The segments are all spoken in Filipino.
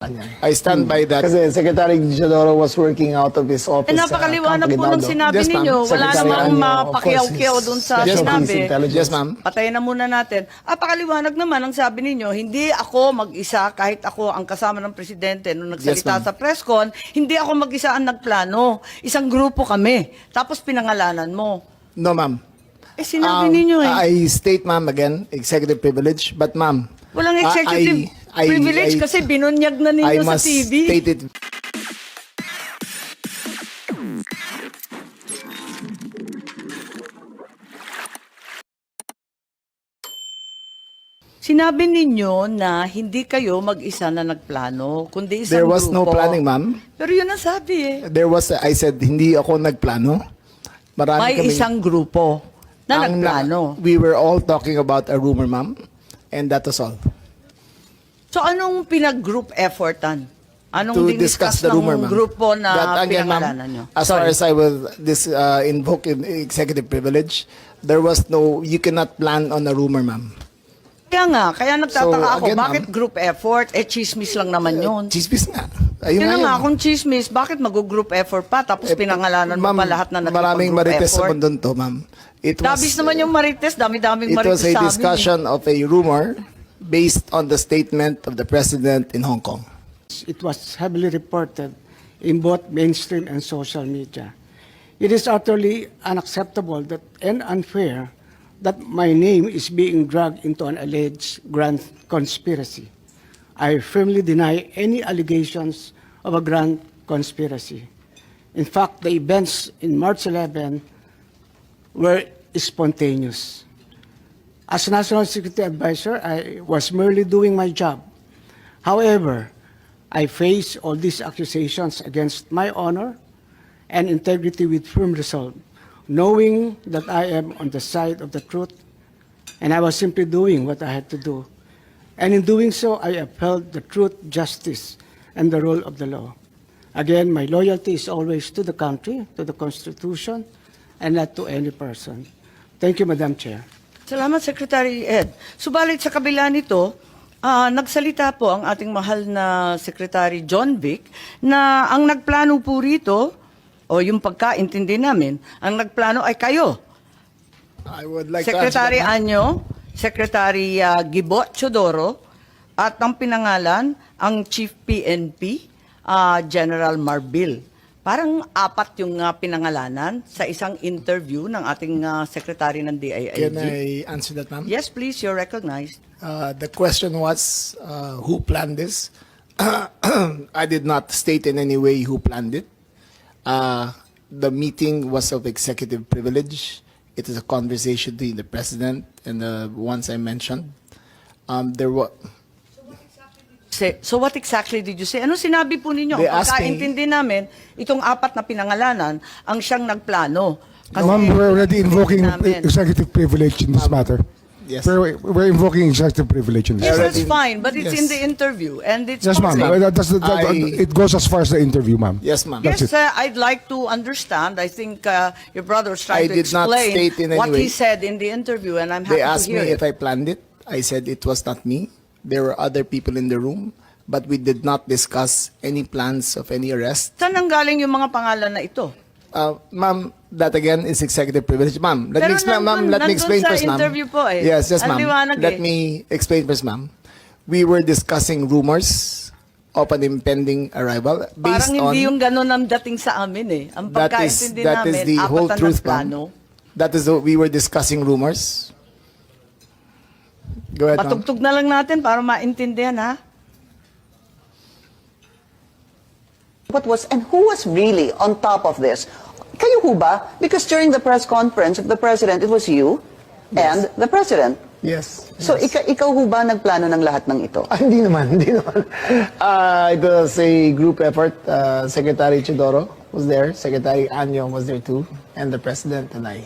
I stand by that. Kasi Secretary Isidoro was working out of his office. Napakaliwanag po ng sinabi Yes, ma'am. ninyo. Wala Secretary namang Anyo, mapakiyaw-kiyaw of course, dun sa Special Police sinabi. Intelligence. Yes, ma'am. Patayin na muna natin. Napakaliwanag naman ang sabi ninyo, hindi ako mag-isa, kahit ako ang kasama ng presidente nung nagsalita Yes, ma'am. sa press con, hindi ako mag-isa ang nagplano. Isang grupo kami. Tapos pinangalanan mo. No, ma'am. Sinabi ninyo eh. I state, ma'am, again, executive privilege. But, ma'am, Walang executive privilege kasi binunyag na I ninyo sa must TV. state it. Sinabi ninyo na hindi kayo mag-isa na nagplano, kundi isang There was no grupo. planning, ma'am. Pero yun ang sabi eh. There was, I said, hindi ako nagplano. Marami May kaming- isang grupo na ang nagplano. We were all talking about a rumor, ma'am. And that was all. So anong pinag-group effortan? Anong To diniscuss discuss the ng rumor, ma'am. grupo na That, again, ma'am, pinangalanan nyo? as far as I will invoke in executive privilege, there was no, you cannot plan on a rumor, ma'am. Kaya nagtataka So, ako, again, bakit ma'am, group effort? Chismis lang naman yun. Chismis nga. Ayun Yun na nga, yun. kung chismis, bakit mag-group effort pa? Tapos pinangalanan mo Ma'am, pa lahat na maraming nakipag-group marites sa effort. mundo to, ma'am. It was, Dabis naman yung marites, dami-daming it marites was a sa amin. discussion of a rumor based on the statement of the president in Hong Kong. It was heavily reported in both mainstream and social media. It is utterly unacceptable and unfair that my name is being dragged into an alleged grand conspiracy. I firmly deny any allegations of a grand conspiracy. In fact, the events in March 11 were spontaneous. As National Security Advisor, I was merely doing my job. However, I face all these accusations against my honor and integrity with firm resolve, knowing that I am on the side of the truth, and I was simply doing what I had to do. And in doing so, I upheld the truth, justice, and the rule of the law. Again, my loyalty is always to the country, to the Constitution, and not to any person. Thank you, Madam Chair. Salamat, Secretary Ed. Subalit sa kabila nito, nagsalita po ang ating mahal na Secretary John Vic na ang nagplano po rito, o yung pagkaintindi namin, ang nagplano ay kayo. I would like Secretary to answer that, ma'am. Anyo, Secretary Gibo Chodoro, at ang pinangalan, ang Chief PNP, General Marbil. Parang apat yung pinangalanan sa isang interview ng ating Secretary ng DILG. Can I answer that, ma'am? Yes, please, you're recognized. The question was, who planned this? I did not state in any way who planned it. The meeting was of executive privilege. It is a conversation between the president and the ones I mentioned. There was. So what exactly did you say? Ano sinabi po ninyo? They Ang asked me- pagkaintindi namin, itong apat na pinangalanan, ang siyang nagplano. Kasi Ma'am, we're already invoking namin. executive privilege in this matter. Yes. We're invoking executive privilege in this Yes, matter. that's fine, but it's Yes. in the interview, and it's Yes, ma'am. public. It goes as far as the interview, ma'am. Yes, ma'am. That's Yes, I'd like to understand. I think your brother was I trying to did not explain state in any what way. he said in the interview, and I'm They happy to asked hear me it. if I planned it. I said it was not me. There were other people in the room, but we did not discuss any plans of any arrest. Saan nanggaling yung mga pangalan na ito? Ma'am, that again is executive privilege. Ma'am, let me Pero explain, ma'am. nandun- Let me nandun explain sa first, ma'am. interview po eh. Yes, yes, Ang ma'am. liwanag Let eh. me explain first, ma'am. We were discussing rumors of an impending arrival based Parang on hindi yung ganun ang dating sa amin eh. Ang pagkaintindi that is namin, the whole apat na truth, nagplano. ma'am. That is we were discussing rumors. Go ahead, ma'am. Patugtog na lang natin para maintindihan ha. What was and who was really on top of this? Kayo ho ba? Because during the press conference of the president, it was you and the president. Yes. So ikaw ho ba nagplano ng lahat ng ito? Hindi naman, hindi naman. It was a group effort. Secretary Chidoro was there. Secretary Anyo was there too. And the president and I.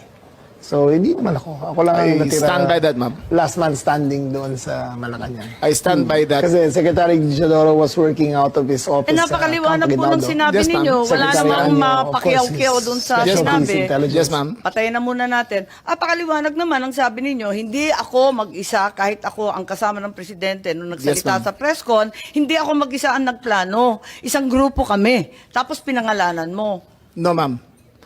So, hindi naman ako. Ako lang ang I natira. stand by that, ma'am. Last man standing doon sa Malacanang. I stand by that. Kasi Secretary Teodoro was working out of his office. Eh, napakaliwanag po ng sinabi Yes, ma'am. ninyo. Wala Secretary namang Anyo, of mapakiyaw-kiyaw course, dun is sa Special sinabi. Police Intelligence. Yes, ma'am. Patayin na muna natin. Pakaliwanag naman ang sabi ninyo, hindi ako mag-isa kahit ako ang kasama ng presidente nung Yes, nagsalita ma'am. sa press con, hindi ako mag-isa ang nagplano. Isang grupo kami. Tapos pinangalanan mo. No, ma'am.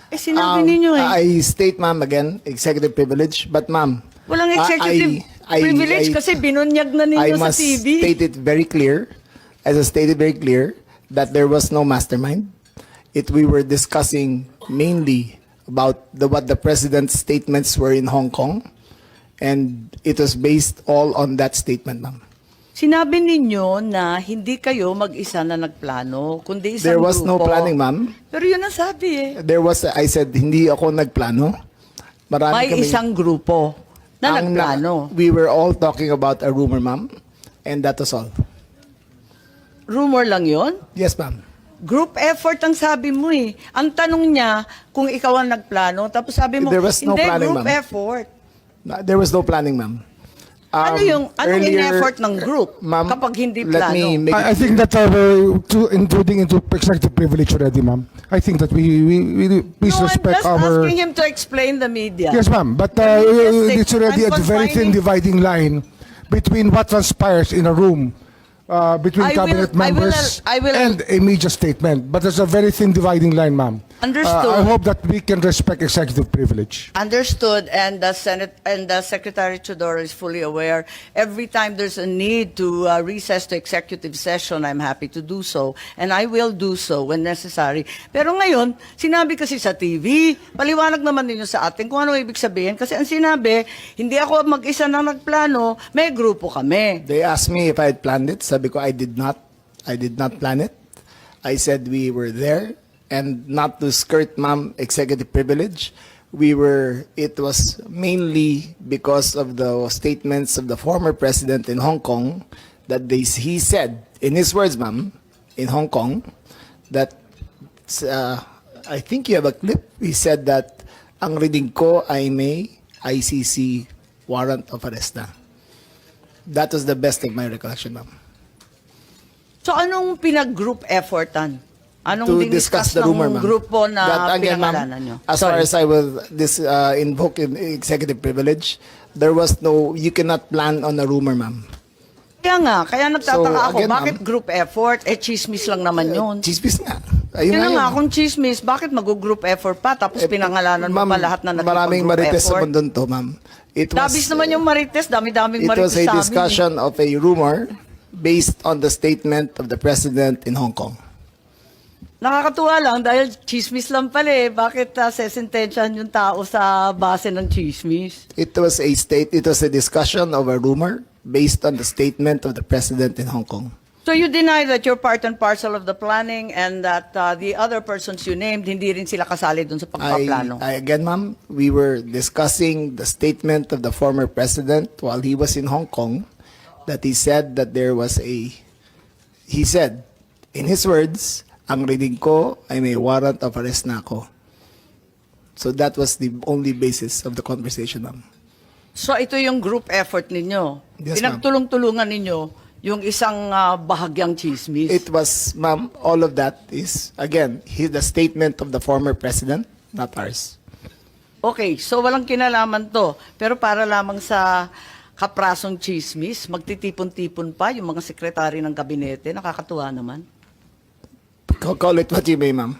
Eh sinabi ninyo eh. I state, ma'am, again, executive privilege. But, ma'am, Walang executive privilege kasi binunyag na I ninyo sa must TV. state it very clear, as I stated very clear, that there was no mastermind. We were discussing mainly about what the president's statements were in Hong Kong, and it was based all on that statement, ma'am. Sinabi ninyo na hindi kayo mag-isa na nagplano, kundi isang There was no grupo. planning, ma'am. Pero yun ang sabi eh. I said, hindi ako nagplano. Marami May kaming- isang grupo na Ang nagplano. We were all talking about a rumor, ma'am, and that was all. Rumor lang yon. Yes, ma'am. Group effort ang sabi mo eh. Ang tanong niya kung ikaw ang nagplano, tapos sabi mo, There was no hindi, planning, group ma'am. effort. There was no planning, ma'am. Anong Earlier- in-effort ng group Ma'am, kapag hindi let plano? me make I think that we're intruding into executive privilege already, ma'am. I think that we please No, I'm respect just our... asking him to explain the media. Yes, ma'am. But Just it's already I'm a very thin confining- dividing line between what transpires in a room between cabinet members I will- and a media statement. But there's a very thin dividing line, ma'am. Understood. I hope that we can respect executive privilege. Understood, and the Senate and the Secretary Teodoro is fully aware. Every time there's a need to recess to executive session, I'm happy to do so, and I will do so when necessary. Pero ngayon, sinabi kasi sa TV, paliwanag naman ninyo sa atin kung ano ibig sabihin. Kasi ang sinabi, hindi ako mag-isa na nagplano, may grupo kami. They asked me if I had planned it. Sabi ko, I did not. I did not plan it. I said we were there, and not to skirt, ma'am, executive privilege. It was mainly because of the statements of the former president in Hong Kong that he said, in his words, ma'am, in Hong Kong, that, I think you have a clip, he said that, ang reading ko ay may ICC warrant of arrest na. That was the best of my recollection, ma'am. So anong pinag-group effortan? To Anong discuss diniscuss the rumor, ng ma'am. grupo na That, again, ma'am, pinangalanan nyo? as far as I will invoke in executive privilege, there was no, you cannot plan on a rumor, ma'am. Kaya nagtataka So, ako, again, bakit ma'am, group effort? Chismis lang naman yun. Chismis nga. Ayun Yun nga na nga, yun. kung chismis, bakit mag-group effort pa? Tapos pinangalanan mo Ma'am, pa lahat na maraming naging marites sa effort. mundo to, ma'am. Dabis naman yung marites, dami-daming It marites was a sa amin. discussion of a rumor based on the statement of the president in Hong Kong. Nakakatuwa lang dahil chismis lang pala eh. Bakit sesentensyahan yung tao sa base ng chismis? It was a discussion of a rumor based on the statement of the president in Hong Kong. So you deny that you're part and parcel of the planning and that the other persons you named, hindi rin sila kasali dun sa pagpaplano? Again, ma'am, we were discussing the statement of the former president while he was in Hong Kong, that he said that he said, in his words, ang reading ko ay may warrant of arrest na ako. So that was the only basis of the conversation, ma'am. So ito yung group effort ninyo. Yes, ma'am. Pinagtulong-tulungan ninyo yung isang bahagyang chismis. It was, ma'am, all of that is, again, the statement of the former president, not ours. Okay, so walang kinalaman to. Pero para lamang sa kaprasong chismis, magtitipon-tipon pa yung mga sekretary ng kabinete. Nakakatuwa naman. Call it what you may, ma'am.